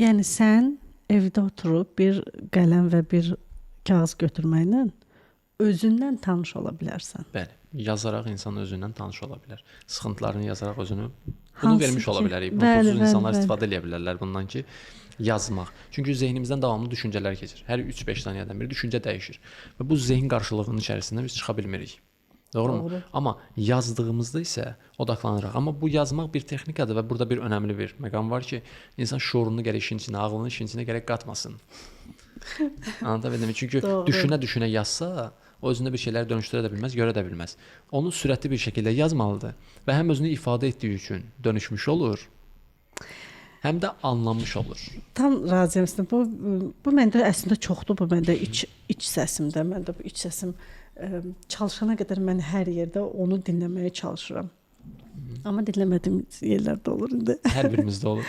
Yəni sən evdə oturub bir qələm və bir kağız götürməklə özündən tanış ola bilərsən. Bəli, yazaraq insan özündən tanış ola bilər. Sıxıntılarını yazaraq bunu Hansı vermiş ola ki- bilərik. Bəli, Pulsuz bəli, insanlar bəli. istifadə edə bilərlər bundan ki, yazmaq. Çünki zehnimizdən davamlı düşüncələr keçir. Hər 3-5 saniyədən bir düşüncə dəyişir və bu zehin qarşılığının içərisindən biz çıxa bilmirik. Doğrumu? Doğru. Amma yazdığımızda isə odaqlanırıq. Amma bu yazmaq bir texnikadır və burada bir önəmli bir məqam var ki, insan şuurunu gərək işin içinə, ağlını işin içinə gərək qatmasın. Anlada bildim. Çünki Doğru. düşünə-düşünə yazsa, o özündə bir şeyləri dönüşdürə də bilməz, görə də bilməz. Onu sürətli bir şəkildə yazmalıdır və həm özünü ifadə etdiyi üçün dönüşmüş olur, həm də anlanmış olur. Tam razıyam sizlə. Bu məndə əslində çoxdur, bu məndə iç səsimdə. Məndə bu iç səsim çalışana qədər mən hər yerdə onu dinləməyə çalışıram. Amma dinləmədiyim yerlər də olur indi. Hər birimizdə olur.